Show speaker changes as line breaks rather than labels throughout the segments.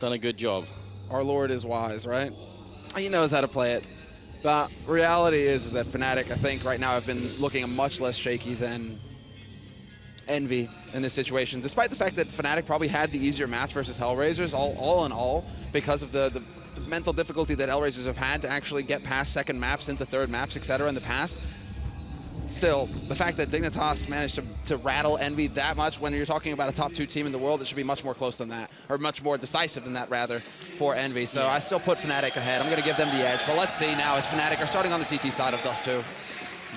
Done a good job.
Our Lord is wise, right? He knows how to play it. But reality is that Fnatic, I think, right now have been looking much less shaky than Envy in this situation, despite the fact that Fnatic probably had the easier match versus Hellraisers, all in all, because of the mental difficulty that Hellraisers have had to actually get past second maps into third maps, etc. in the past. Still, the fact that Dignitas managed to rattle Envy that much when you're talking about a top 2 team in the world, it should be much more close than that, or much more decisive than that, rather, for Envy. So I still put Fnatic ahead. I'm going to give them the edge, but let's see now as Fnatic are starting on the CT side of Dust 2.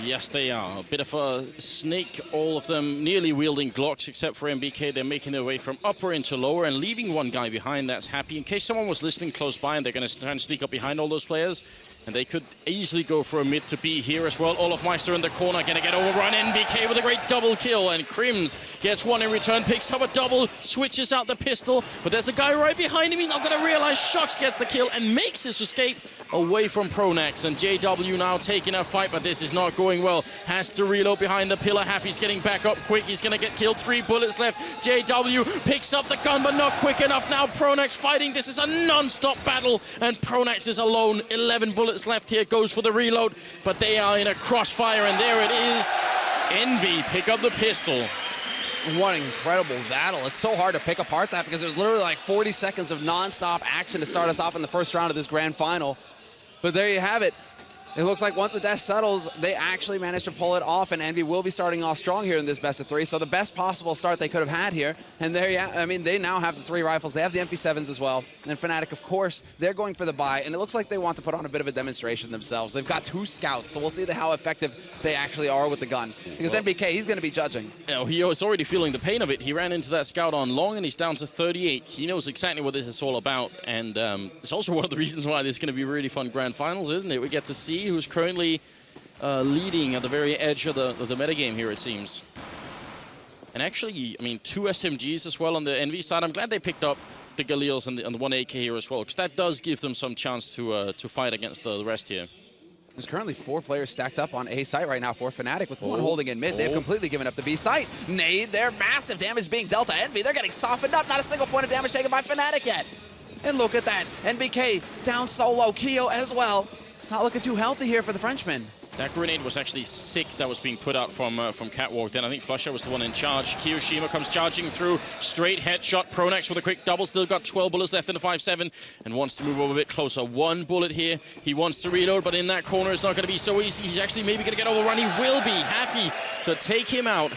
Yes, they are. A bit of a snake, all of them nearly wielding Glocks, except for MBK. They're making their way from upper into lower and leaving one guy behind. That's Happy. In case someone was listening close by and they're going to try and sneak up behind all those players, and they could easily go for a mid to B here as well. Olofmeister in the corner, going to get overrun. NBK with a great double kill, and Crims gets one in return, picks up a double, switches out the pistol, but there's a guy right behind him. He's not going to realize Shox gets the kill and makes his escape away from Pronax, and JW now taking a fight, but this is not going well. Has to reload behind the pillar. Happy's getting back up quick. He's going to get killed. 3 bullets left. JW picks up the gun, but not quick enough. Now Pronax fighting. This is a non-stop battle, and Pronax is alone. 11 bullets left here. Goes for the reload, but they are in a crossfire, and there it is. Envy pick up the pistol.
What an incredible battle. It's so hard to pick apart that because it was literally like 40 seconds of non-stop action to start us off in the first round of this grand final. But there you have it. It looks like once the dust settles, they actually managed to pull it off, and Envy will be starting off strong here in this best of 3. So the best possible start they could have had here. And there, yeah, I mean, they now have the 3 rifles. They have the MP7s as well. And Fnatic, of course, they're going for the buy. And it looks like they want to put on a bit of a demonstration themselves. They've got 2 scouts, so we'll see how effective they actually are with the gun. Because MBK, he's going to be judging.
You know, he was already feeling the pain of it. He ran into that scout on long, and he's down to 38. He knows exactly what this is all about. And it's also one of the reasons why this is going to be really fun grand finals, isn't it? We get to see who's currently leading at the very edge of the metagame here, it seems. And actually, I mean, 2 SMGs as well on the Envy side. I'm glad they picked up the Galils and the 1 AK here as well, because that does give them some chance to fight against the rest here.
There's currently 4 players stacked up on A site right now for Fnatic, with 1 holding in mid. They've completely given up the B site. Nade, they're massive damage being dealt to Envy. They're getting softened up. Not a single point of damage taken by Fnatic yet. And look at that. NBK down solo. Keo as well. It's not looking too healthy here for the Frenchman.
That grenade was actually sick that was being put out from Catwalk. Then I think Flusher was the one in charge. Kiyoshima comes charging through. Straight headshot. Pronax with a quick double. Still got 12 bullets left in the 5-7 and wants to move over a bit closer. 1 bullet here. He wants to reload, but in that corner it's not going to be so easy. He's actually maybe going to get overrun. He will be. Happy to take him out.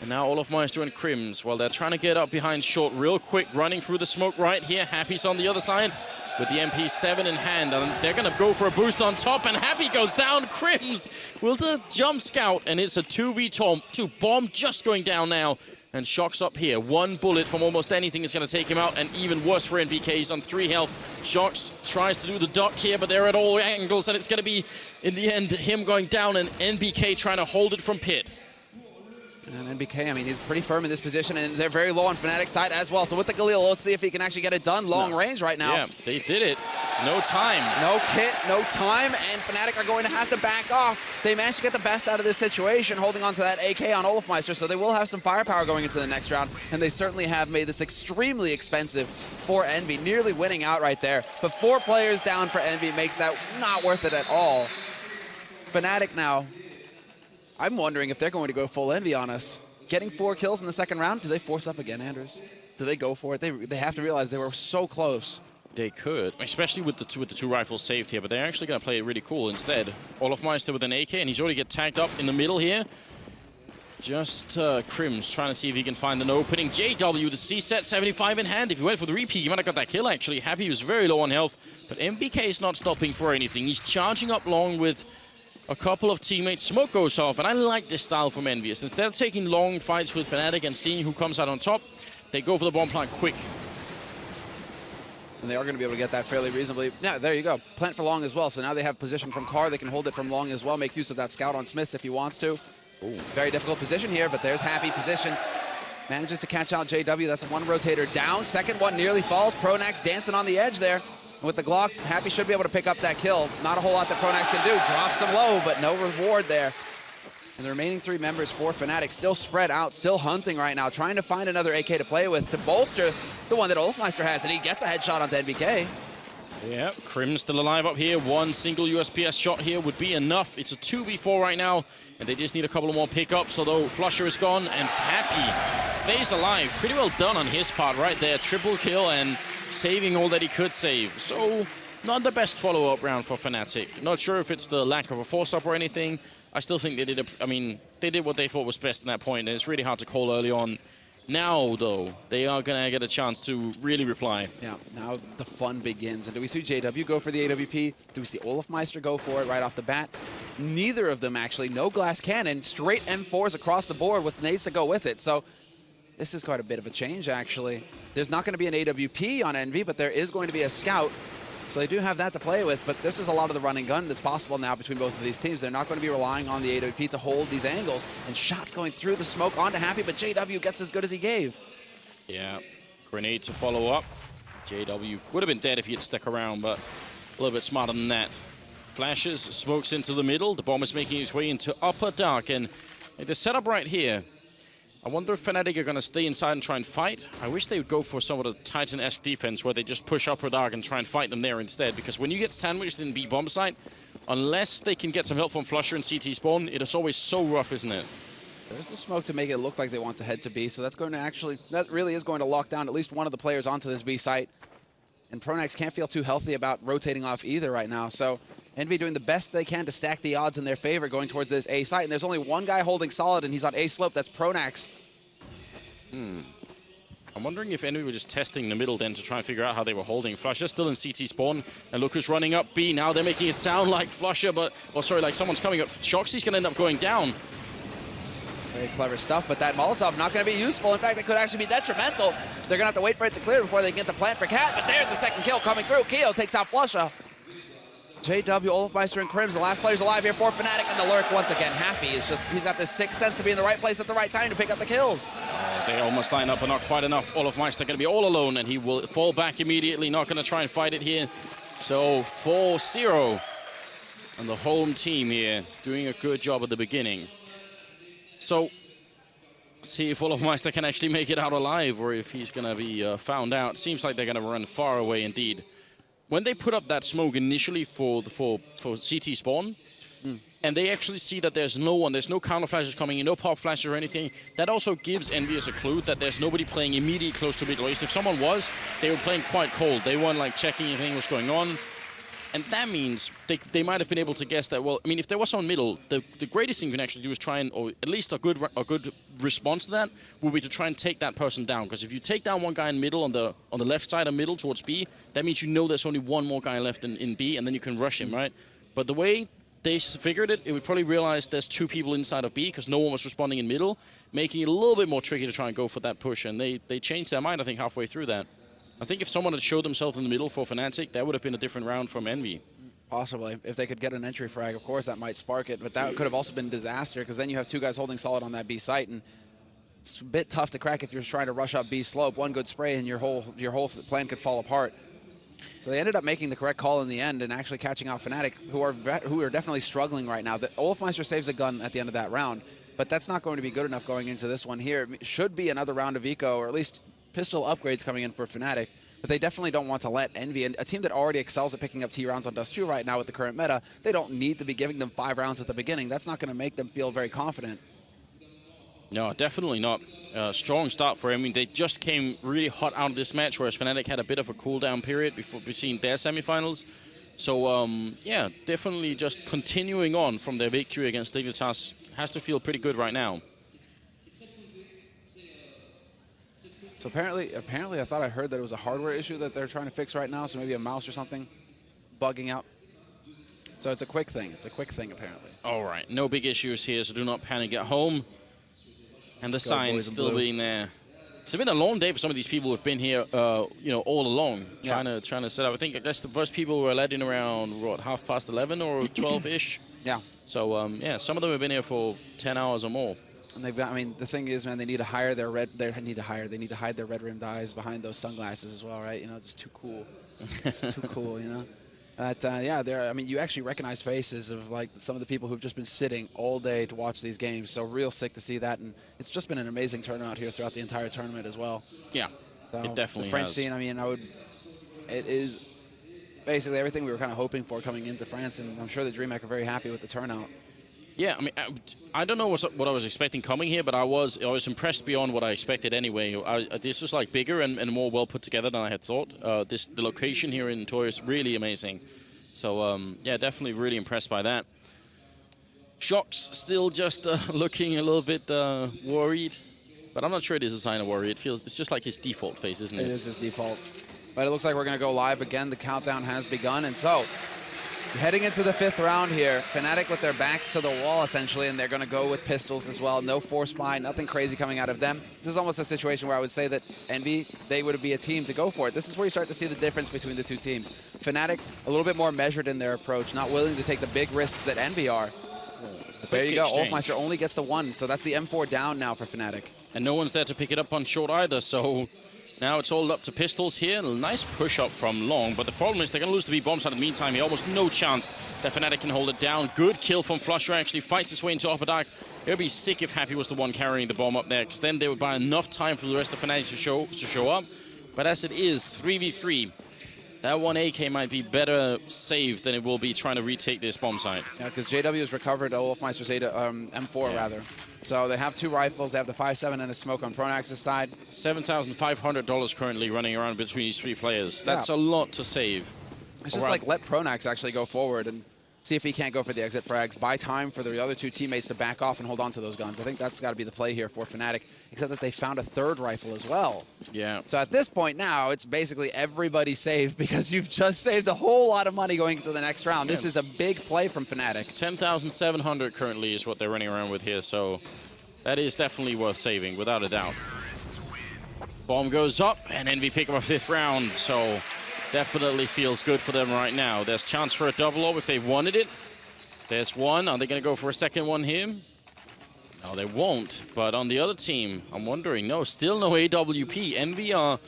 And now Olofmeister and Crims, well, they're trying to get up behind short real quick, running through the smoke right here. Happy's on the other side with the MP7 in hand, and they're going to go for a boost on top, and Happy goes down. Crims will the jump scout, and it's a 2v2 bomb just going down now. And Shox up here. 1 bullet from almost anything is going to take him out, and even worse for NBK. He's on 3 health. Shox tries to do the duck here, but they're at all angles, and it's going to be, in the end, him going down, and NBK trying to hold it from pit.
And NBK, I mean, he's pretty firm in this position, and they're very low on Fnatic's side as well. So with the Galil, let's see if he can actually get it done. Long range right now.
Yeah, they did it. No time.
No kit, no time, and Fnatic are going to have to back off. They managed to get the best out of this situation, holding on to that AK on Olofmeister, so they will have some firepower going into the next round, and they certainly have made this extremely expensive for Envy, nearly winning out right there. But 4 players down for Envy makes that not worth it at all. Fnatic now, I'm wondering if they're going to go full Envy on us. Getting 4 kills in the second round, do they force up again, Anders? Do they go for it? They have to realize they were so close.
They could, especially with the two rifles saved here, but they're actually going to play it really cool instead. Olofmeister with an AK, and he's already get tagged up in the middle here. Just Crims trying to see if he can find an opening. JW, the C-set 75 in hand. If he went for the repeat, he might have got that kill, actually. Happy was very low on health, but MBK is not stopping for anything. He's charging up long with a couple of teammates. Smoke goes off, and I like this style from EnVyUs. Instead of taking long fights with Fnatic and seeing who comes out on top, they go for the bomb plant quick.
And they are going to be able to get that fairly reasonably. Yeah, there you go. Plant for long as well. So now they have position from Carr. They can hold it from long as well. Make use of that scout on Smiths if he wants to. Ooh, very difficult position here, but there's Happy position. Manages to catch out JW. That's 1 rotator down. Second one nearly falls. Pronax dancing on the edge there. With the Glock, Happy should be able to pick up that kill. Not a whole lot that Pronax can do. Drops him low, but no reward there. And the remaining 3 members for Fnatic still spread out, still hunting right now, trying to find another AK to play with to bolster the one that Olofmeister has, and he gets a headshot onto NBK.
Yeah, Crim's still alive up here. One single USPS shot here would be enough. It's a 2v4 right now, and they just need a couple of more pickups, although Flusher is gone, and Happy stays alive. Pretty well done on his part right there. Triple kill and saving all that he could save. So, not the best follow-up round for Fnatic. Not sure if it's the lack of a force-up or anything. I still think they did, they did what they thought was best in that point, and it's really hard to call early on. Now, though, they are going to get a chance to really reply.
Yeah, now the fun begins. And do we see JW go for the AWP? Do we see Olofmeister go for it right off the bat? Neither of them, actually. No glass cannon. Straight M4s across the board with nades to go with it. So this is quite a bit of a change, actually. There's not going to be an AWP on EnVy, but there is going to be a scout. So they do have that to play with, but this is a lot of the running gun that's possible now between both of these teams. They're not going to be relying on the AWP to hold these angles, and shots going through the smoke onto Happy, but JW gets as good as he gave.
Yeah, grenade to follow up. JW would have been dead if he had stuck around, but a little bit smarter than that. Flashes, smokes into the middle. The bomb is making its way into upper dark, and the setup right here. I wonder if Fnatic are going to stay inside and try and fight. I wish they would go for some of the Titan-esque defense where they just push upper dark and try and fight them there instead. Because when you get sandwiched in B bomb site, unless they can get some help from Flusher and CT spawn, it is always so rough, isn't it?
There's the smoke to make it look like they want to head to B, so that's going to actually, that really is going to lock down at least one of the players onto this B site. And Pronax can't feel too healthy about rotating off either right now. So EnVy doing the best they can to stack the odds in their favor going towards this A site. And there's only one guy holding solid, and he's on A slope. That's Pronax.
I'm wondering if EnVy were just testing the middle then to try and figure out how they were holding. Flusher still in CT spawn, and look who's running up B. Now they're making it sound like Flusher, but, oh sorry, like someone's coming up. Shoxy's gonna end up going down.
Very clever stuff, but that Molotov not gonna be useful. In fact, it could actually be detrimental. They're gonna have to wait for it to clear before they can get the plant for Cat, but there's the second kill coming through. Keo takes out Flusher. JW, Olofmeister, and Crims, the last players alive here for Fnatic, and the lurk once again. Happy is just, he's got this sixth sense to be in the right place at the right time to pick up the kills.
They almost line up, but not quite enough. Olofmeister going to be all alone, and he will fall back immediately, not going to try and fight it here. So 4-0, and the home team here doing a good job at the beginning. So see if Olofmeister can actually make it out alive, or if he's going to be found out. Seems like they're going to run far away indeed. When they put up that smoke initially for CT spawn, and they actually see that there's no one, there's no counter flashes coming in, no pop flashes or anything, that also gives EnVyUs a clue that there's nobody playing immediately close to middle. If someone was, they were playing quite cold. They weren't like checking anything was going on. And that means they might have been able to guess that, well, I mean, if there was someone middle, the greatest thing you can actually do is try and, or at least a good response to that would be to try and take that person down. Because if you take down one guy in middle on the left side of middle towards B, that means you know there's only one more guy left in B, and then you can rush him, right? But the way they figured it would probably realize there's two people inside of B because no one was responding in middle, making it a little bit more tricky to try and go for that push. And they changed their mind, I think, halfway through that. I think if someone had showed themselves in the middle for Fnatic, that would have been a different round from EnVy.
Possibly. If they could get an entry frag, of course, that might spark it. But that could have also been disaster because then you have two guys holding solid on that B site. And it's a bit tough to crack if you're trying to rush up B slope. One good spray and your whole plan could fall apart. So they ended up making the correct call in the end and actually catching out Fnatic, who are definitely struggling right now. Olofmeister saves a gun at the end of that round, but that's not going to be good enough going into this one here. It should be another round of eco, or at least pistol upgrades coming in for Fnatic. But they definitely don't want to let EnVy, and a team that already excels at picking up T rounds on Dust 2 right now with the current meta, they don't need to be giving them 5 rounds at the beginning. That's not going to make them feel very confident.
No, definitely not. Strong start for him. I mean, they just came really hot out of this match, whereas Fnatic had a bit of a cooldown period before we've seen their semifinals. So, yeah, definitely just continuing on from their victory against Dignitas has to feel pretty good right now.
So apparently, I thought I heard that it was a hardware issue that they're trying to fix right now, so maybe a mouse or something bugging out. So it's a quick thing. It's a quick thing, apparently.
All right, no big issues here, so do not panic at home. And the signs still being there. It's been a long day for some of these people who've been here, you know, all along, trying to set up. I think the first people were let in around, what, 11:30 or 12-ish?
Yeah.
So, yeah, some of them have been here for 10 hours or more.
And they've got, I mean, the thing is, man, they need to hire their they need to hide their red-rimmed eyes behind those sunglasses as well, right? You know, just too cool. It's too cool, you know? Yeah, I mean, you actually recognize faces of like some of the people who've just been sitting all day to watch these games. So real sick to see that, and it's just been an amazing turnout here throughout the entire tournament as well.
Yeah,
so
it definitely
the French
has.
scene. I mean, it is basically everything we were kind of hoping for coming into France, and I'm sure the Dreamhack are very happy with the turnout.
Yeah, I mean, I don't know what I was expecting coming here, but I was impressed beyond what I expected anyway. This was like bigger and more well put together than I had thought. The location here in Toy is really amazing. So yeah, definitely really impressed by that. Shock's still just looking a little bit worried, but I'm not sure it is a sign of worry. It's just like his default face, isn't it?
It is his default. But it looks like we're going to go live again. The countdown has begun, and so heading into the 5th round here, Fnatic with their backs to the wall, essentially, and they're going to go with pistols as well. No force buy, nothing crazy coming out of them. This is almost a situation where I would say that EnVy, they would be a team to go for it. This is where you start to see the difference between the two teams. Fnatic, a little bit more measured in their approach, not willing to take the big risks that EnVy are. But there you go, olofmeister only gets the 1, so that's the M4 down now for Fnatic.
And no one's there to pick it up on short either, so now it's all up to pistols here. Nice push up from long, but the problem is they're going to lose the B-bomb side in the meantime. Almost no chance that Fnatic can hold it down. Good kill from Flusher, actually fights his way into upper dark. It would be sick if Happy was the one carrying the bomb up there, because then they would buy enough time for the rest of Fnatic to show up. But as it is, 3v3, that one AK might be better saved than it will be trying to retake this bomb site.
Yeah, because JW has recovered olofmeister's M4, rather. So they have 2 rifles. They have the 5.7 and a smoke on Pronax's side.
$7,500 currently running around between these 3 players. That's a lot to save.
It's just like let Pronax actually go forward and see if he can't go for the exit frags. Buy time for the other 2 teammates to back off and hold on to those guns. I think that's got to be the play here for Fnatic, except that they found a 3rd rifle as well.
Yeah.
So at this point now, it's basically everybody saved because you've just saved a whole lot of money going into the next round. This is a big play from Fnatic.
10,700 currently is what they're running around with here, so that is definitely worth saving, without a doubt. Bomb goes up, and EnVy pick up a 5th round, so definitely feels good for them right now. There's chance for a double up if they wanted it. There's one. Are they going to go for a second one here? No, they won't. But on the other team, I'm wondering. No, still no AWP. EnVy are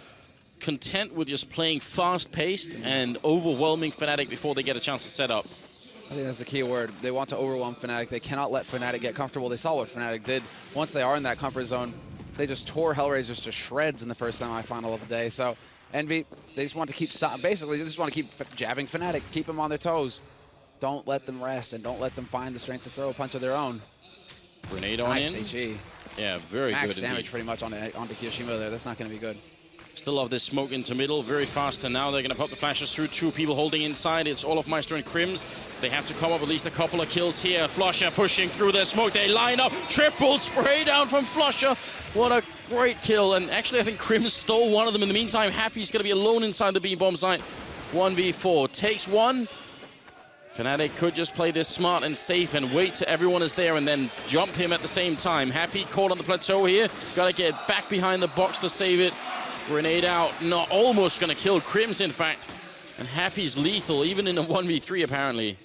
content with just playing fast-paced and overwhelming Fnatic before they get a chance to set up.
I think that's the key word. They want to overwhelm Fnatic. They cannot let Fnatic get comfortable. They saw what Fnatic did. Once they are in that comfort zone, they just tore Hellraisers to shreds in the first semifinal of the day. So EnVy, they just want to keep, basically, they just want to keep jabbing Fnatic, keep them on their toes. Don't let them rest, and don't let them find the strength to throw a punch of their own.
Grenade on
nice
in.
HE.
Yeah, very good
Max damage
indeed.
pretty much onto Kiyoshima there. That's not going to be good.
Still love this smoke into middle, very fast, and now they're going to pop the flashes through. 2 people holding inside. It's olofmeister and Crims. They have to come up with at least a couple of kills here. Flusher pushing through their smoke. They line up. Triple spray down from Flusher. What a great kill. And actually, I think Crims stole one of them in the meantime. Happy's going to be alone inside the B-bomb site. 1v4. Takes one. Fnatic could just play this smart and safe and wait till everyone is there and then jump him at the same time. Happy caught on the plateau here. Got to get back behind the box to save it. Grenade out. Not almost going to kill Crims, in fact. And Happy's lethal, even in a 1v3, apparently.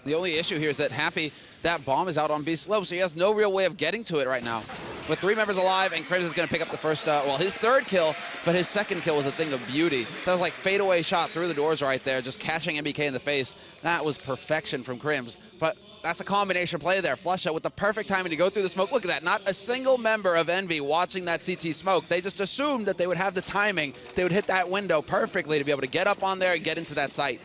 The only issue here is that Happy, that bomb is out on B slope, so he has no real way of getting to it right now. With 3 members alive, and Crims is going to pick up the first, well, his 3rd kill, but his 2nd kill was a thing of beauty. That was like fadeaway shot through the doors right there, just catching MBK in the face. That was perfection from Crims. But that's a combination play there. Flusha with the perfect timing to go through the smoke. Look at that. Not a single member of EnVy watching that CT smoke. They just assumed that they would have the timing. They would hit that window perfectly to be able to get up on there and get into that site.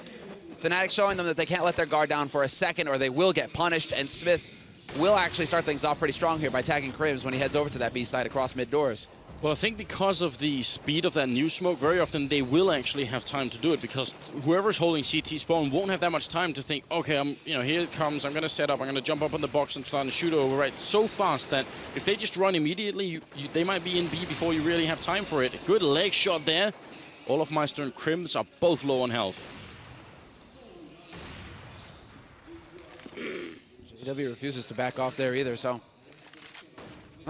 Fnatic showing them that they can't let their guard down for a second or they will get punished, and Smiths will actually start things off pretty strong here by tagging Crims when he heads over to that B side across mid doors.
Well, I think because of the speed of that new smoke, very often they will actually have time to do it, because whoever's holding CT spawn won't have that much time to think, okay, here it comes, I'm going to set up, I'm going to jump up on the box and try and shoot over, right? So fast that if they just run immediately, they might be in B before you really have time for it. Good leg shot there. olofmeister and Crims are both low on health.
JW refuses to back off there either, so. All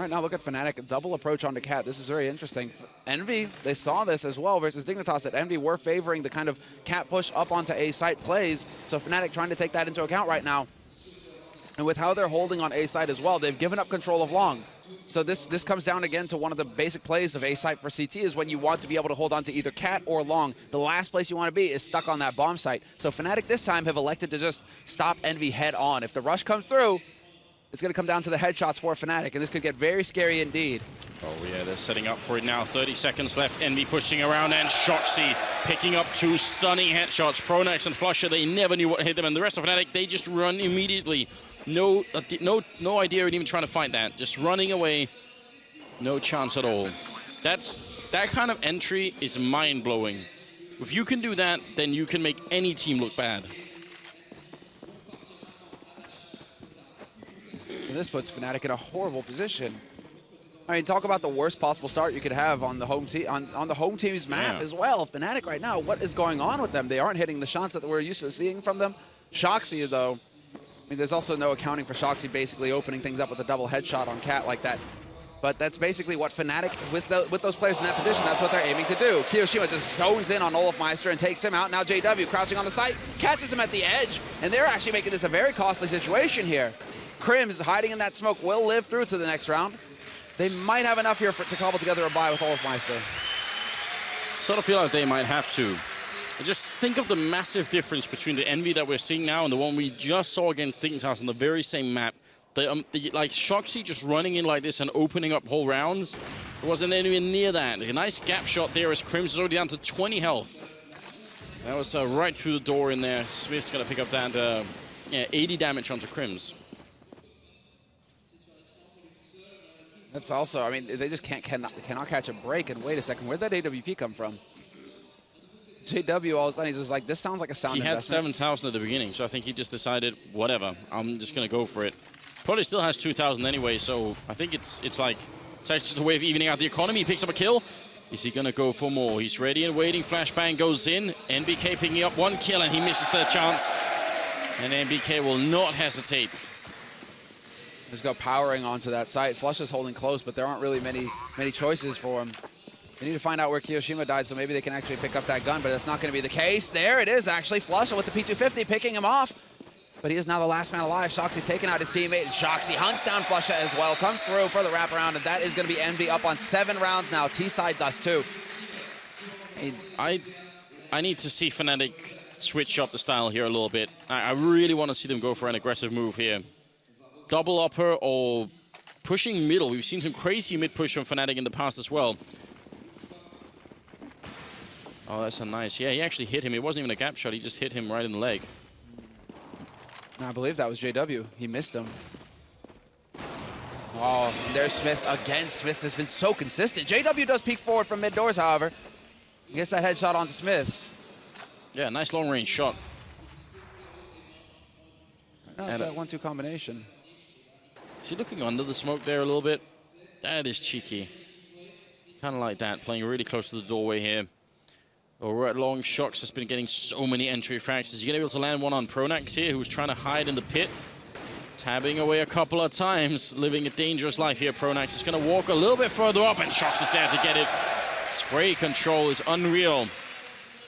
right, now look at Fnatic, a double approach onto Cat. This is very interesting. EnVy, they saw this as well versus Dignitas, that EnVy were favoring the kind of Cat push up onto A site plays, so Fnatic trying to take that into account right now. And with how they're holding on A side as well, they've given up control of long. So this comes down again to one of the basic plays of A site for CT is when you want to be able to hold on to either cat or long. The last place you want to be is stuck on that bomb site. So Fnatic this time have elected to just stop EnVy head on. If the rush comes through, it's going to come down to the headshots for Fnatic, and this could get very scary indeed.
Oh yeah, they're setting up for it now. 30 seconds left. EnVy pushing around, and Shoxy picking up 2 stunning headshots. Pronax and Flusher, they never knew what hit them, and the rest of Fnatic, they just run immediately. No idea in even trying to fight that. Just running away. No chance at all. That kind of entry is mind-blowing. If you can do that, then you can make any team look bad.
This puts Fnatic in a horrible position. I mean, talk about the worst possible start you could have on the home team on the home team's map as well. Fnatic right now, what is going on with them? They aren't hitting the shots that we're used to seeing from them. Shoxy, though, I mean, there's also no accounting for Shoxy basically opening things up with a double headshot on Cat like that. But that's basically what Fnatic, with those players in that position, that's what they're aiming to do. Kiyoshima just zones in on Olofmeister and takes him out. Now JW crouching on the site, catches him at the edge, and they're actually making this a very costly situation here. Crims hiding in that smoke will live through to the next round. They might have enough here to cobble together a buy with Olofmeister.
Sort of feel like they might have to. Just think of the massive difference between the EnVy that we're seeing now and the one we just saw against Dignitas on the very same map. Like Shoxy just running in like this and opening up whole rounds. It wasn't anywhere near that. A nice gap shot there as Crims is already down to 20 health. That was right through the door in there. Smith's going to pick up that 80 damage onto Crims.
That's also, I mean, they just cannot catch a break. And wait a second, where'd that AWP come from? JW all of a sudden, he's just like, this sounds like a sound investment.
He had 7,000 at the beginning, so I think he just decided, whatever, I'm just going to go for it. Probably still has 2,000 anyway, so I think it's just a way of evening out the economy. He picks up a kill. Is he going to go for more? He's ready and waiting. Flashbang goes in. NBK picking up 1 kill, and he misses the chance. And NBK will not hesitate.
Just go powering onto that site. Flush is holding close, but there aren't really many choices for him. They need to find out where Kiyoshima died, so maybe they can actually pick up that gun, but that's not going to be the case. There it is, actually. Flush with the P250, picking him off. But he is now the last man alive. Shoxy's taken out his teammate, and Shoxy hunts down Flusha as well. Comes through for the wraparound, and that is going to be EnVy up on 7 rounds now. T-side does too.
I need to see Fnatic switch up the style here a little bit. I really want to see them go for an aggressive move here. Double upper or pushing middle. We've seen some crazy mid-push from Fnatic in the past as well. Oh, that's a nice... Yeah, he actually hit him. It wasn't even a gap shot. He just hit him right in the leg.
I believe that was JW. He missed him. Oh, and there's Smiths again. Smiths has been so consistent. JW does peek forward from mid doors, however. He gets that headshot onto Smiths.
Yeah, nice long-range shot.
That's that 1-2 combination.
Is he looking under the smoke there a little bit? That is cheeky. Kind of like that, playing really close to the doorway here. Over at long, Shox has been getting so many entry frags. Is he going to be able to land one on Pronax here, who's trying to hide in the pit? Tabbing away a couple of times, living a dangerous life here. Pronax is going to walk a little bit further up, and Shox is there to get it. Spray control is unreal.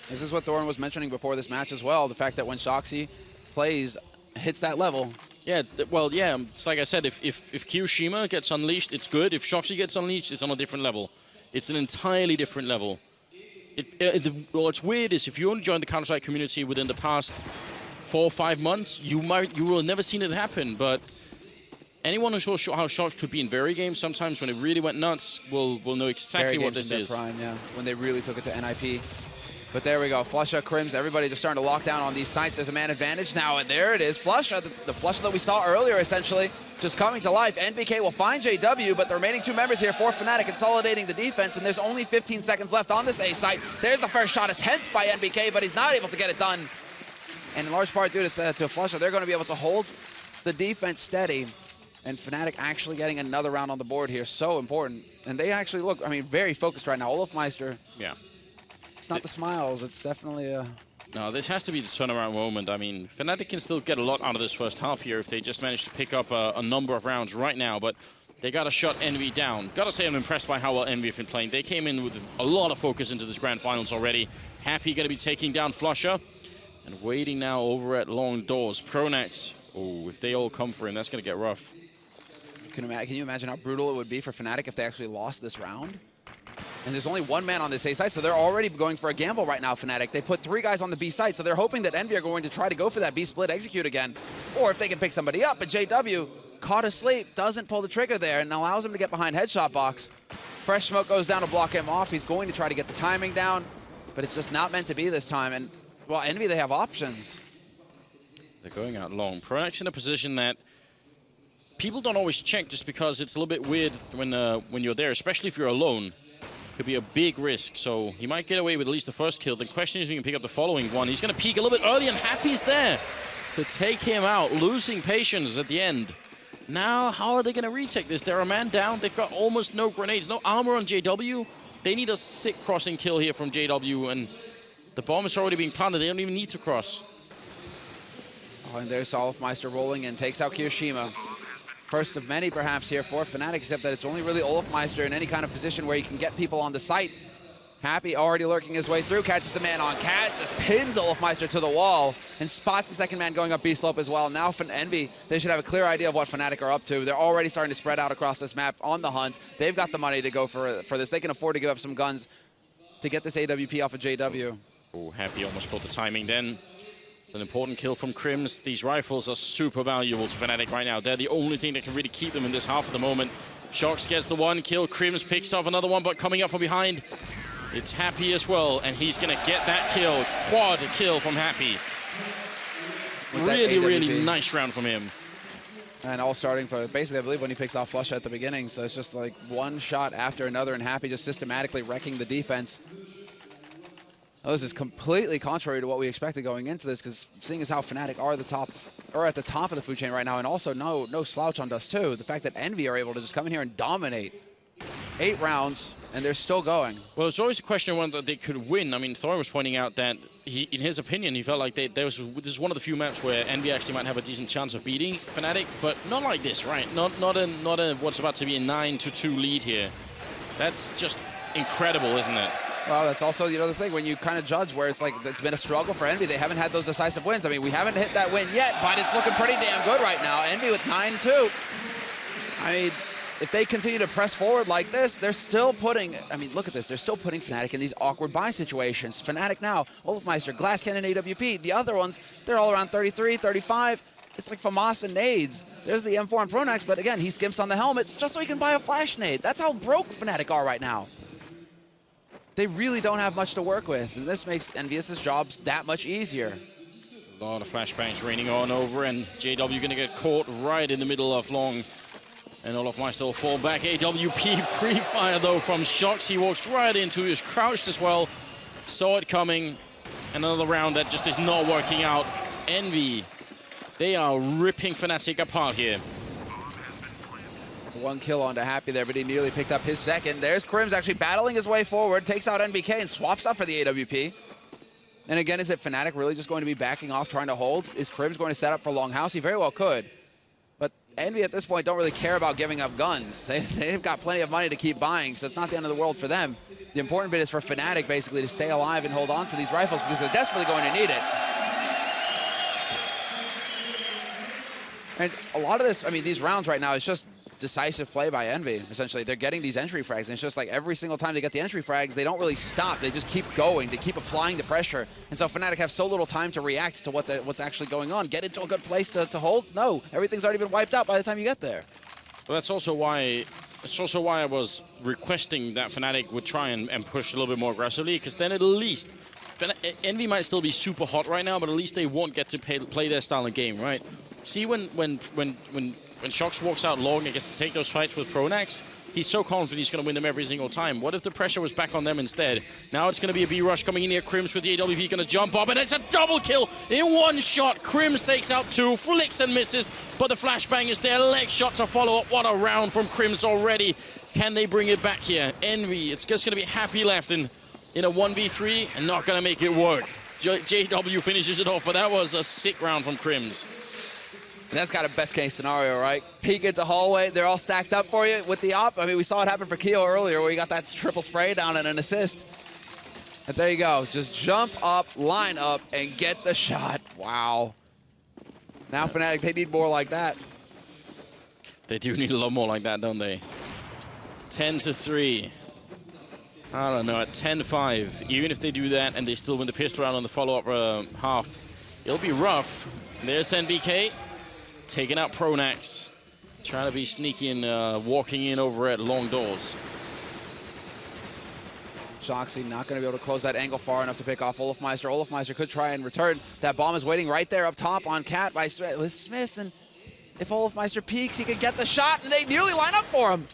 This is what Thorin was mentioning before this match as well. The fact that when Shoxy plays, hits that level.
Yeah, well, yeah, it's like I said, if Kiyoshima gets unleashed, it's good. If Shoxy gets unleashed, it's on a different level. It's an entirely different level. What's weird is if you only joined the Counter-Strike community within the past 4 or 5 months, you will have never seen it happen. But anyone who shows how Shox could be in very games, sometimes when it really went nuts, will know exactly what this is.
Prime, yeah, when they really took it to NIP. But there we go, Flusha, Crims, everybody just starting to lock down on these sites. There's a man advantage now, and there it is. Flusha, the Flusha that we saw earlier, essentially, just coming to life. NBK will find JW, but the remaining 2 members here for Fnatic consolidating the defense, and there's only 15 seconds left on this A site. There's the first shot attempt by NBK, but he's not able to get it done. And in large part due to Flusha, they're going to be able to hold the defense steady. And Fnatic actually getting another round on the board here, so important. And they actually look, I mean, very focused right now. Olofmeister.
Yeah.
It's not the smiles, it's definitely a...
No, this has to be the turnaround moment. I mean, Fnatic can still get a lot out of this first half here if they just manage to pick up a number of rounds right now, but they got to shut EnVy down. Got to say I'm impressed by how well EnVy have been playing. They came in with a lot of focus into this grand finals already. Happy going to be taking down Flusha. And waiting now over at long doors. Pronax Oh, if they all come for him, that's going to get rough.
Can you imagine how brutal it would be for Fnatic if they actually lost this round? And there's only one man on this A side, so they're already going for a gamble right now, Fnatic. They put 3 guys on the B side, so they're hoping that EnVy are going to try to go for that B split execute again. Or if they can pick somebody up, but JW, caught asleep, doesn't pull the trigger there and allows him to get behind headshot box. Fresh smoke goes down to block him off. He's going to try to get the timing down, but it's just not meant to be this time. And, well, EnVy, they have options.
They're going out long. Pronac's in a position that people don't always check just because it's a little bit weird when you're there, especially if you're alone. Could be a big risk, so he might get away with at least the first kill. The question is if he can pick up the following one. He's going to peek a little bit early, and Happy's there to take him out, losing patience at the end. Now, how are they going to retake this? They're a man down. They've got almost no grenades, no armor on JW. They need a sick crossing kill here from JW, and the bomb is already being planted. They don't even need to cross.
Oh, and there's Olofmeister rolling in, takes out Kirishima. First of many, perhaps, here for Fnatic, except that it's only really Olofmeister in any kind of position where he can get people on the site. Happy already lurking his way through, catches the man on Cat, just pins Olofmeister to the wall, and spots the second man going up B slope as well. Now for EnVy, they should have a clear idea of what Fnatic are up to. They're already starting to spread out across this map on the hunt. They've got the money to go for this. They can afford to give up some guns to get this AWP off of JW.
Oh, Happy almost caught the timing then. It's an important kill from Crims. These rifles are super valuable to Fnatic right now. They're the only thing that can really keep them in this half at the moment. Shox gets the one kill. Crims picks off another one, but coming up from behind, it's Happy as well, and he's going to get that kill. Quad kill from Happy. Really, really nice round from him.
And all starting for, basically, I believe, when he picks off Flush at the beginning. So it's just like one shot after another, and Happy just systematically wrecking the defense. Oh, this is completely contrary to what we expected going into this, because seeing as how Fnatic are the top, or at the top of the food chain right now, and also no slouch on Dust too. The fact that EnVy are able to just come in here and dominate 8 rounds, and they're still going.
Well, it's always a question of whether they could win. I mean, Thor was pointing out that in his opinion, he felt like this is one of the few maps where EnVy actually might have a decent chance of beating Fnatic, but not like this, right? Not a what's about to be a 9-2 lead here. That's just incredible, isn't it?
Well, that's also the thing when you kind of judge where it's like it's been a struggle for EnVy. They haven't had those decisive wins. I mean, we haven't hit that win yet, but it's looking pretty damn good right now. EnVy with 9-2. I mean, if they continue to press forward like this, they're still putting, I mean, look at this. They're still putting Fnatic in these awkward buy situations. Fnatic now, Olofmeister, Glass Cannon, AWP. The other ones, they're all around 33, 35. It's like FAMAS and nades. There's the M4 and Pronax, but again, he skimps on the helmets just so he can buy a flash nade. That's how broke Fnatic are right now. They really don't have much to work with, and this makes EnVyUs' jobs that much easier.
A lot of flashbangs raining on over, and JW going to get caught right in the middle of long. And Olofmeister will fall back. AWP pre-fire, though, from Shox. He walks right into, he was crouched as well. Saw it coming. Another round that just is not working out. EnVy, they are ripping Fnatic apart here.
One kill onto Happy there, but he nearly picked up his second. There's Crims actually battling his way forward, takes out NBK and swaps up for the AWP. And again, is it Fnatic really just going to be backing off, trying to hold? Is Crims going to set up for Longhouse? He very well could. But EnVy at this point don't really care about giving up guns. They've got plenty of money to keep buying, so it's not the end of the world for them. The important bit is for Fnatic basically to stay alive and hold on to these rifles because they're desperately going to need it. And a lot of this, I mean, these rounds right now is just decisive play by EnVy. Essentially, they're getting these entry frags, and it's just like every single time they get the entry frags, they don't really stop. They just keep going. They keep applying the pressure. And so Fnatic have so little time to react to what's actually going on. Get into a good place to hold? No. Everything's already been wiped out by the time you get there.
Well, that's also why I was requesting that Fnatic would try and push a little bit more aggressively, because then at least EnVy might still be super hot right now, but at least they won't get to play their style of game, right? See, when Shox walks out long and gets to take those fights with Pronax, he's so confident he's going to win them every single time. What if the pressure was back on them instead? Now it's going to be a B-rush coming in here. Crims with the AWP going to jump up, and it's a double kill in one shot. Crims takes out 2, flicks and misses, but the flashbang is there. Leg shot to follow up. What a round from Crims already. Can they bring it back here? EnVy, it's just going to be Happy left in a 1v3 and not going to make it work. JW finishes it off, but that was a sick round from Crims.
And that's got a best-case scenario, right? Peek into hallway, they're all stacked up for you with the op. I mean, we saw it happen for Keo earlier where he got that triple spray down and an assist. But there you go. Just jump up, line up, and get the shot. Wow. Now Fnatic, they need more like that.
They do need a lot more like that, don't they? 10-3. I don't know, at 10-5, even if they do that and they still win the pistol round on the follow-up half, it'll be rough. There's NBK taking out Pronax, trying to be sneaky and walking in over at long doors.
Shoxy not going to be able to close that angle far enough to pick off Olofmeister. Olofmeister could try and return. That bomb is waiting right there up top on Cat by with Smith, and if Olofmeister peeks, he could get the shot, and they nearly line up for him.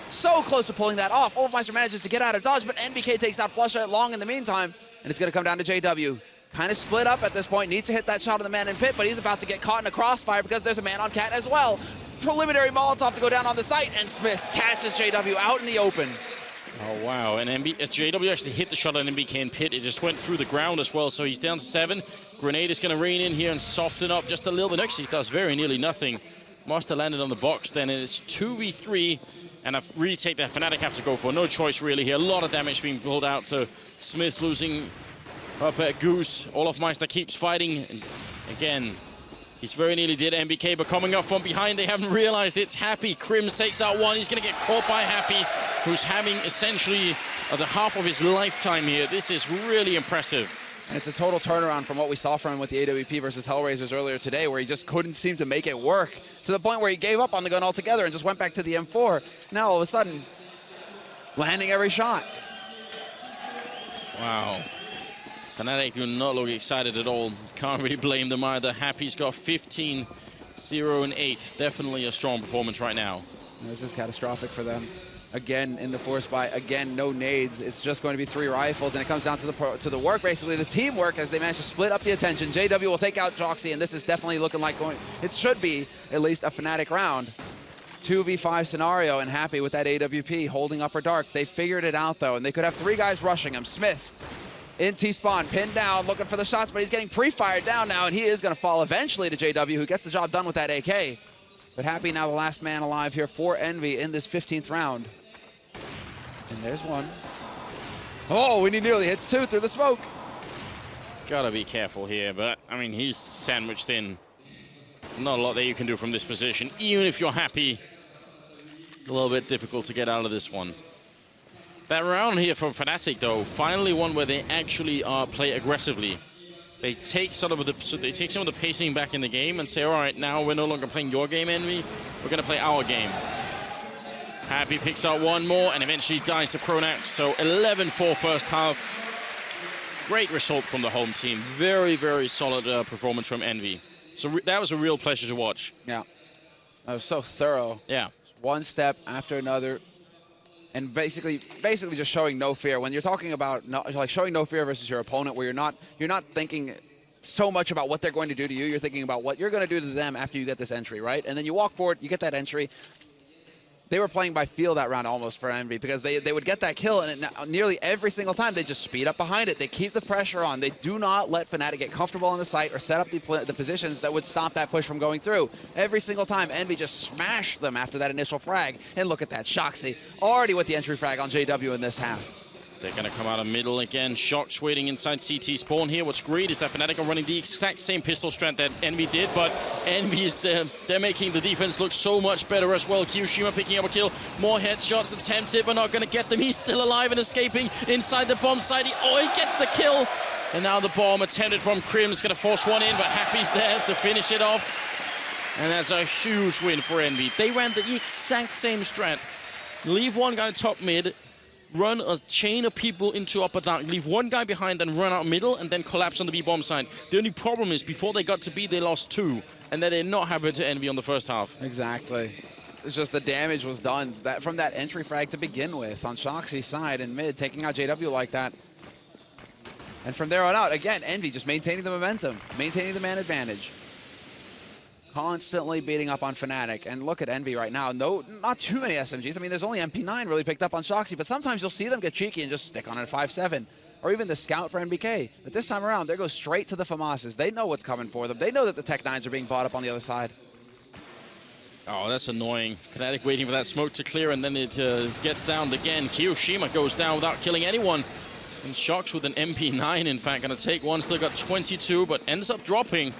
So close to pulling that off. Olofmeister manages to get out of dodge, but NBK takes out Flusha long in the meantime, and it's going to come down to JW. Kind of split up at this point, needs to hit that shot on the man in pit, but he's about to get caught in a crossfire because there's a man on Cat as well. Preliminary Molotov to go down on the site, and Smith catches JW out in the open.
Oh, wow. And JW actually hit the shot on NBK in pit. It just went through the ground as well, so he's down to 7. Grenade is going to rain in here and soften up just a little bit. Actually, it does very nearly nothing. Must have landed on the box then, and it's 2v3. And a retake that Fnatic have to go for. No choice really here. A lot of damage being pulled out to Smith losing up at Goose. Olofmeister keeps fighting. And again, he's very nearly dead. NBK, but coming up from behind, they haven't realized it's Happy. Crims takes out one. He's going to get caught by Happy, who's having essentially the half of his lifetime here. This is really impressive.
And it's a total turnaround from what we saw from him with the AWP versus Hellraisers earlier today, where he just couldn't seem to make it work to the point where he gave up on the gun altogether and just went back to the M4. Now, all of a sudden, landing every shot.
Wow. Fnatic do not look excited at all. Can't really blame them either. Happy's got 15, 0, and 8. Definitely a strong performance right now.
This is catastrophic for them. Again, in the force buy, again, no nades. It's just going to be 3 rifles, and it comes down to the work, basically, the teamwork as they manage to split up the attention. JW will take out Joxy, and this is definitely looking like it should be at least a Fnatic round. 2v5 scenario, and Happy with that AWP holding upper dark. They figured it out, though, and they could have 3 guys rushing him. Smith in T-spawn, pinned down, looking for the shots, but he's getting pre-fired down now, and he is going to fall eventually to JW, who gets the job done with that AK. But Happy now the last man alive here for Envy in this 15th round. And there's one. Oh, and he nearly hits 2 through the smoke.
Gotta be careful here, but I mean, he's sandwiched in. Not a lot that you can do from this position. Even if you're Happy, it's a little bit difficult to get out of this one. That round here for Fnatic, though, finally one where they actually play aggressively. They take some of the pacing back in the game and say, all right, now we're no longer playing your game, Envy. We're gonna play our game. Happy picks out one more and eventually dies to Pronax. So 11-4 first half. Great result from the home team. Very, very solid performance from Envy. So that was a real pleasure to watch.
Yeah, that was so thorough.
Yeah.
One step after another, and basically just showing no fear. When you're talking about like showing no fear versus your opponent, where you're not thinking so much about what they're going to do to you. You're thinking about what you're going to do to them after you get this entry, right? And then you walk forward, you get that entry. They were playing by feel that round almost for Envy because they would get that kill, and nearly every single time they just speed up behind it. They keep the pressure on. They do not let Fnatic get comfortable on the site or set up the positions that would stop that push from going through. Every single time, Envy just smashed them after that initial frag. And look at that, Shoxy already with the entry frag on JW in this half.
They're going to come out of middle again. Shox waiting inside CT spawn here. What's great is that Fnatic are running the exact same pistol strength that Envy did, but Envy is they're making the defense look so much better as well. Kyoshima picking up a kill. More headshots attempted, but not going to get them. He's still alive and escaping inside the bomb site. He gets the kill. And now the bomb attempted from Krim is going to force one in, but Happy's there to finish it off. And that's a huge win for Envy. They ran the exact same strat. Leave one guy top mid, run a chain of people into upper dark, leave one guy behind and run out middle, and then collapse on the B-bomb side. The only problem is before they got to B, they lost 2, and that did not happen to Envy on the first half.
Exactly. It's just the damage was done from that entry frag to begin with on Shoxy's side and mid, taking out JW like that. And from there on out, again, Envy just maintaining the momentum, maintaining the man advantage. Constantly beating up on Fnatic. And look at Envy right now. No, not too many SMGs. I mean, there's only MP9 really picked up on Shoxy, but sometimes you'll see them get cheeky and just stick on it at 5-7. Or even the Scout for NBK. But this time around, they go straight to the FAMASs. They know what's coming for them. They know that the Tech-9s are being bought up on the other side.
Oh, that's annoying. Fnatic waiting for that smoke to clear, and then it gets down again. Kyoshima goes down without killing anyone. And Shox with an MP9, in fact, going to take one. Still got 22, but ends up dropping.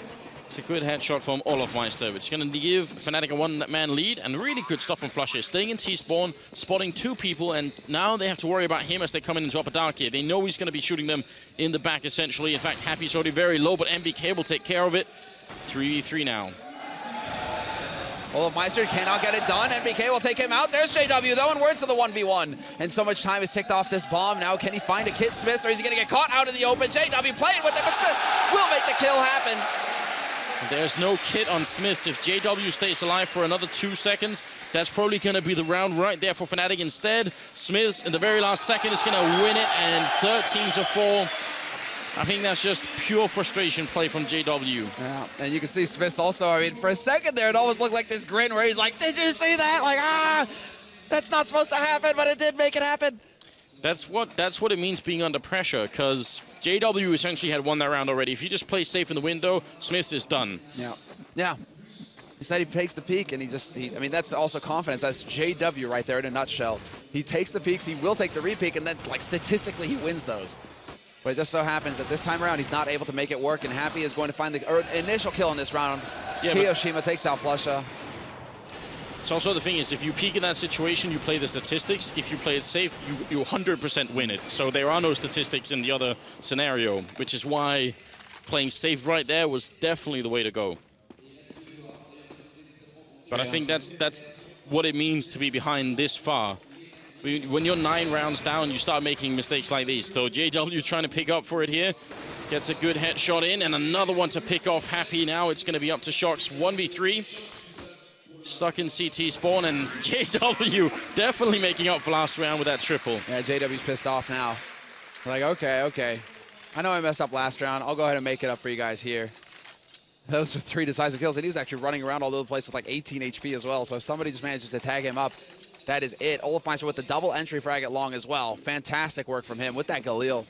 It's a good headshot from Olofmeister, which is going to give Fnatic a one-man lead, and really good stuff from Flush here. Staying in T-spawn, spotting 2 people, and now they have to worry about him as they come in and drop a dark here. They know he's going to be shooting them in the back, essentially. In fact, Happy's already very low, but MBK will take care of it. 3v3 now.
Olofmeister cannot get it done. NBK will take him out. There's JW, though, and we're into the 1v1. And so much time has ticked off this bomb. Now, can he find a Kit Smith, or is he going to get caught out in the open? JW playing with it, but Smith will make the kill happen.
There's no kit on Smiths. If JW stays alive for another 2 seconds, that's probably going to be the round right there for Fnatic. Instead, Smiths in the very last second is going to win it, and 13-4. I think that's just pure frustration play from JW.
Yeah, and you can see Smiths also, I mean, for a second there, it almost looked like this grin where he's like, did you see that? Like, that's not supposed to happen, but it did make it happen.
That's what it means being under pressure, because JW essentially had won that round already. If you just play safe in the window, Smiths is done.
Yeah. Yeah. Instead, he takes the peek, and I mean, that's also confidence. That's JW right there in a nutshell. He takes the peeks, he will take the repeek, and then, like, statistically, he wins those. But it just so happens that this time around, he's not able to make it work, and Happy is going to find the initial kill in this round. Yeah, Kiyoshima takes out Flusha.
It's also the thing is, if you peek in that situation, you play the statistics. If you play it safe, you 100% win it. So there are no statistics in the other scenario, which is why playing safe right there was definitely the way to go. But yeah. I think that's what it means to be behind this far. When you're 9 rounds down, you start making mistakes like these. So JW trying to pick up for it here. Gets a good headshot in, and another one to pick off Happy. Now it's going to be up to Shox 1v3. Stuck in CT spawn, and JW definitely making up for last round with that triple.
Yeah, JW's pissed off now. Like, okay. I know I messed up last round. I'll go ahead and make it up for you guys here. Those were 3 decisive kills, and he was actually running around all over the place with like 18 HP as well, so somebody just manages to tag him up. That is it. Olofmeister with the double entry frag at long as well. Fantastic work from him with that Galil.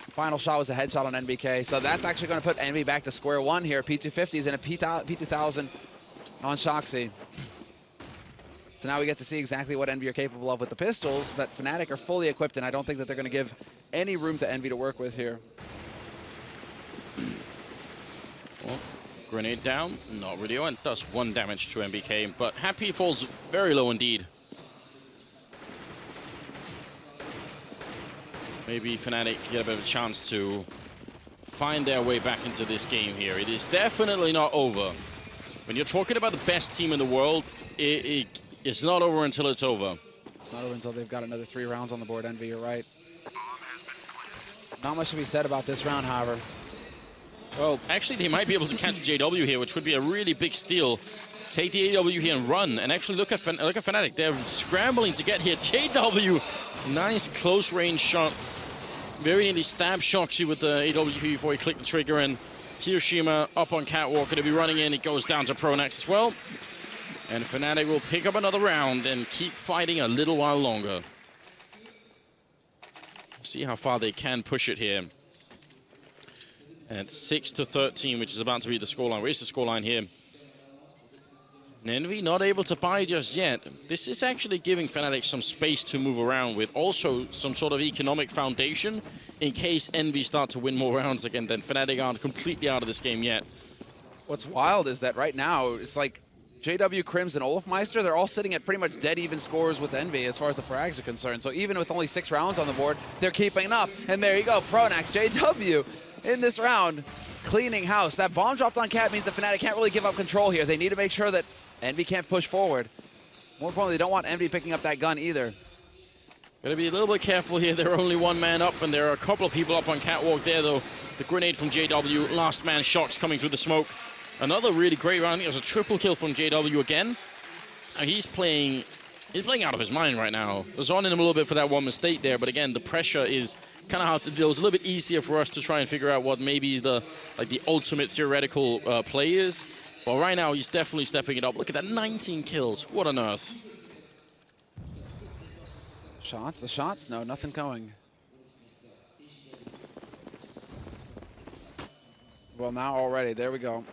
Final shot was a headshot on NBK, so that's actually going to put NB back to square one here. P250s and a P2000 on Shoxy. So now we get to see exactly what Envy are capable of with the pistols, but Fnatic are fully equipped, and I don't think that they're going to give any room to Envy to work with here.
Well, grenade down, not really. It does 1 damage to MBK, but Happy falls very low indeed. Maybe Fnatic get a bit of a chance to find their way back into this game here. It is definitely not over. When you're talking about the best team in the world, it's not over until it's over.
It's not over until they've got another 3 rounds on the board, Envy, you're right. Not much to be said about this round, however.
Well, actually, they might be able to catch JW here, which would be a really big steal. Take the AW here and run, and actually look at Fnatic. They're scrambling to get here. JW, nice close range shot. Very nearly stab Shoxy with the AWP before he clicked the trigger, and Kiyoshima up on Catwalk, going to be running in. It goes down to Pronax as well. And Fnatic will pick up another round and keep fighting a little while longer. See how far they can push it here. At 6-13, which is about to be the scoreline. Where's the scoreline here? Envy not able to buy just yet. This is actually giving Fnatic some space to move around with. Also some sort of economic foundation in case Envy start to win more rounds again. Then Fnatic aren't completely out of this game yet.
What's wild is that right now, it's like JW, Crims, and Olofmeister, they're all sitting at pretty much dead even scores with Envy as far as the frags are concerned. So even with only 6 rounds on the board, they're keeping up. And there you go, Pronax, JW in this round, cleaning house. That bomb dropped on Cat means that Fnatic can't really give up control here. They need to make sure that Envy can't push forward. More importantly, they don't want Envy picking up that gun either.
Gotta be a little bit careful here. They're only 1 man up, and there are a couple of people up on Catwalk there, though. The grenade from JW, last man Shox coming through the smoke. Another really great round. It was a triple kill from JW again. And he's playing out of his mind right now. I was on him a little bit for that one mistake there, but again, the pressure is kind of hard to deal. It was a little bit easier for us to try and figure out what maybe the ultimate theoretical play is. But right now, he's definitely stepping it up. Look at that, 19 kills. What on earth?
Shots? The shots? No, nothing going. Well, now already, there we go.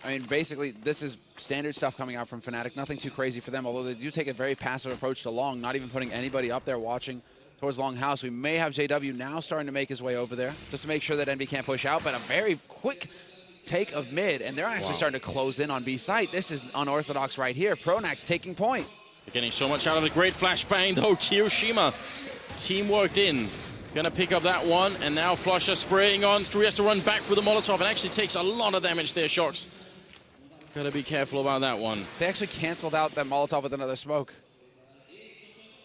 I mean, basically, this is standard stuff coming out from Fnatic. Nothing too crazy for them, although they do take a very passive approach to Long, not even putting anybody up there watching towards Long House. We may have JW now starting to make his way over there, just to make sure that Envy can't push out, but a very quick take of mid, and they're actually starting to close in on B site. This is unorthodox right here. Pronax taking point.
They're getting so much out of the great flashbang, though. Kiyoshima, team worked in. Gonna pick up that one, and now Flusher spraying on through. He has to run back for the Molotov, and actually takes a lot of damage there, Shox. Gotta be careful about that one.
They actually canceled out that Molotov with another smoke.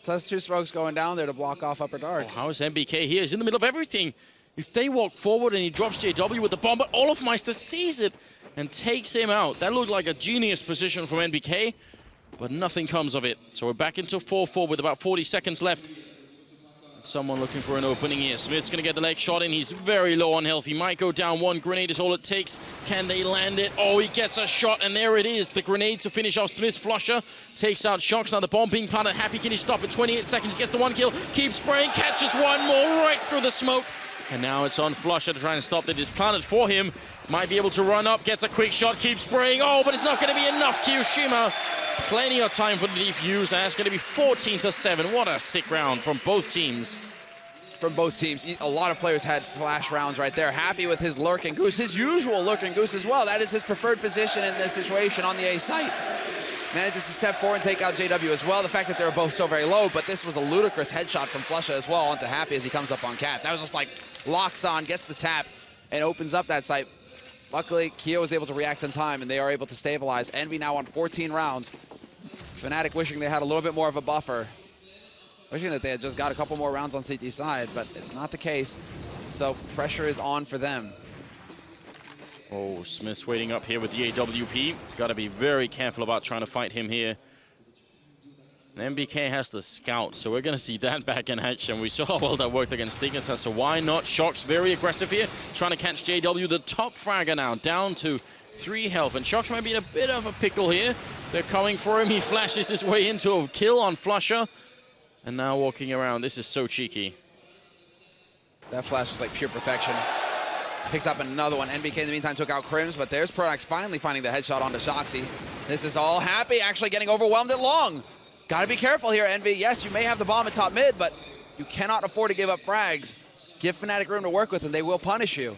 So that's 2 smokes going down there to block off Upper Dark.
Oh, how is MBK here? He's in the middle of everything. If they walk forward and he drops JW with the bomb, but Olofmeister sees it and takes him out. That looked like a genius position from NBK, but nothing comes of it. So we're back into 4-4 with about 40 seconds left. Someone looking for an opening here. Smith's going to get the leg shot in. He's very low on health. He might go down. 1 grenade is all it takes. Can they land it? Oh, he gets a shot, and there it is. The grenade to finish off Smith's Flusher. Takes out Shox. Now the bomb being planted. Happy, can he stop it? 28 seconds. Gets the 1 kill. Keeps spraying. Catches 1 more right through the smoke. And now it's on Flusher to try and stop it. It's planted for him. Might be able to run up. Gets a quick shot. Keeps spraying. Oh, but it's not going to be enough. Kiyoshima. Plenty of time for the defuse. And it's going to be 14-7. What a sick round from both teams.
From both teams. A lot of players had flash rounds right there. Happy with his lurking goose, his usual lurking goose as well. That is his preferred position in this situation on the A site. Manages to step forward and take out JW as well. The fact that they were both so very low, but this was a ludicrous headshot from Flusha as well onto Happy as he comes up on Cat. That was just like locks on, gets the tap, and opens up that site. Luckily, Kyo was able to react in time, and they are able to stabilize. Envy now on 14 rounds. Fnatic wishing they had a little bit more of a buffer. Wishing that they had just got a couple more rounds on CT side, but it's not the case. So pressure is on for them.
Oh, Smith's waiting up here with the AWP. Got to be very careful about trying to fight him here. And MBK has the scout, so we're going to see that back in action. We saw how well that worked against Dignitas, so why not? Shox very aggressive here, trying to catch JW, the top fragger now, down to 3 health. And Shox might be in a bit of a pickle here. They're coming for him. He flashes his way into a kill on Flusher. And now walking around. This is so cheeky.
That flash is like pure perfection. Picks up another one. NBK in the meantime took out Crims, but there's Pronax finally finding the headshot onto Shoxy. This is all Happy, actually getting overwhelmed at long. Gotta be careful here, Envy. Yes, you may have the bomb at top mid, but you cannot afford to give up frags. Give Fnatic room to work with, and they will punish you.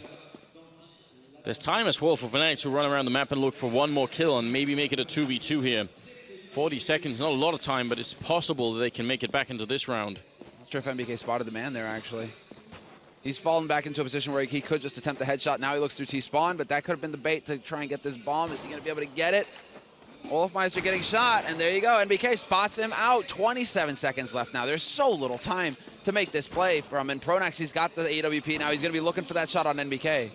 There's time as well for Fnatic to run around the map and look for 1 more kill and maybe make it a 2v2 here. 40 seconds, not a lot of time, but it's possible that they can make it back into this round.
Not sure if MBK spotted the man there, actually. He's fallen back into a position where he could just attempt the headshot. Now he looks through T-spawn, but that could have been the bait to try and get this bomb. Is he going to be able to get it? Olofmeister getting shot, and there you go. NBK spots him out. 27 seconds left now. There's so little time to make this play from. And Pronax, he's got the AWP now. He's going to be looking for that shot on NBK.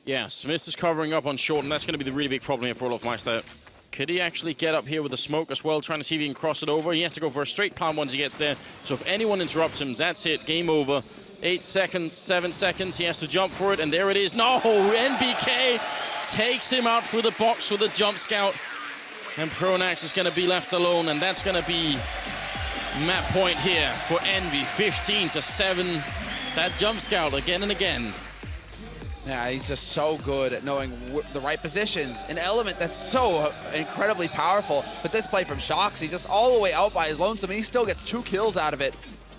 Yeah, Smith is covering up on short, and that's going to be the really big problem here for Olofmeister. Could he actually get up here with the smoke as well, trying to see if he can cross it over? He has to go for a straight plant once he gets there. So if anyone interrupts him, that's it. Game over. 8 seconds, 7 seconds. He has to jump for it, and there it is. No! NBK takes him out through the box with a jump scout. And Pronax is going to be left alone, and that's going to be map point here for Envy. 15-7. That jump scout again and again.
Yeah, he's just so good at knowing the right positions. An element that's so incredibly powerful. But this play from Shox, he just all the way out by his lonesome, and he still gets 2 kills out of it.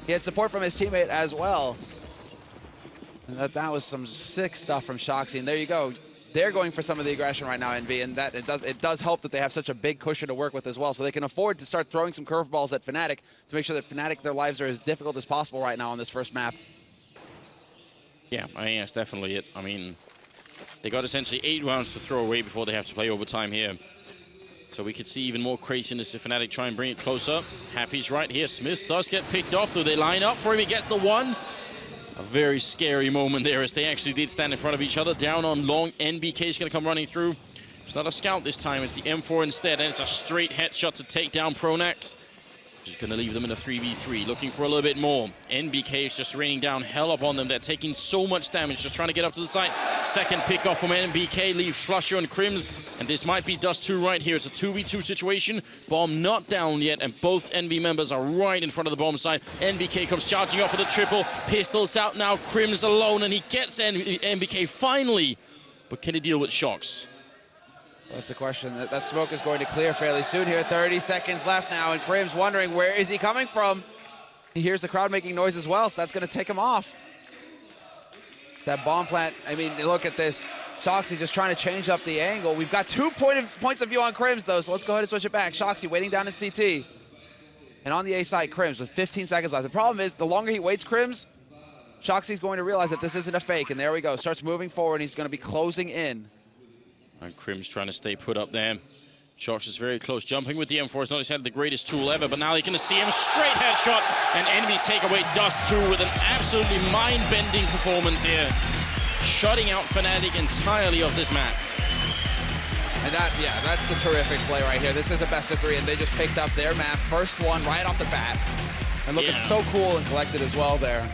He had support from his teammate as well. And that was some sick stuff from Shoxy, and there you go. They're going for some of the aggression right now, Envy, and that it does help that they have such a big cushion to work with as well, so they can afford to start throwing some curveballs at Fnatic to make sure that Fnatic, their lives are as difficult as possible right now on this first map.
Yeah, I think that's definitely it. I mean, they got essentially 8 rounds to throw away before they have to play overtime here. So we could see even more craziness if Fnatic try and bring it closer. Happy's right here. Smith does get picked off. Do they line up for him? He gets the 1. A very scary moment there as they actually did stand in front of each other. Down on long. NBK is going to come running through. It's not a scout this time. It's the M4 instead. And it's a straight headshot to take down Pronax. Just going to leave them in a 3v3, looking for a little bit more. NBK is just raining down hell upon them. They're taking so much damage, just trying to get up to the site. Second pick off from NBK leaves Flusher and Crims, and this might be Dust 2 right here. It's a 2v2 situation. Bomb not down yet, and both NB members are right in front of the bomb site. NBK comes charging off for the triple. Pistols out now. Crims alone, and he gets NBK finally. But can he deal with Shox?
That's the question. That smoke is going to clear fairly soon here. 30 seconds left now, and Crims wondering where is he coming from. He hears the crowd making noise as well, so that's going to take him off. That bomb plant, I mean, look at this. Shoxy just trying to change up the angle. We've got 2 points of view on Crims, though, so let's go ahead and switch it back. Shoxy waiting down in CT. And on the A side, Crims with 15 seconds left. The problem is, the longer he waits, Crims, Shoxy's going to realize that this isn't a fake, and there we go. Starts moving forward, and he's going to be closing in.
And Crims trying to stay put up there. Shox is very close. Jumping with the M4 is not exactly the greatest tool ever, but now you're going to see him straight headshot, and enemy take away Dust 2 with an absolutely mind-bending performance here. Shutting out Fnatic entirely of this map.
And that's the terrific play right here. This is a best of 3, and they just picked up their map. First one right off the bat. And looking so cool and collected as well there.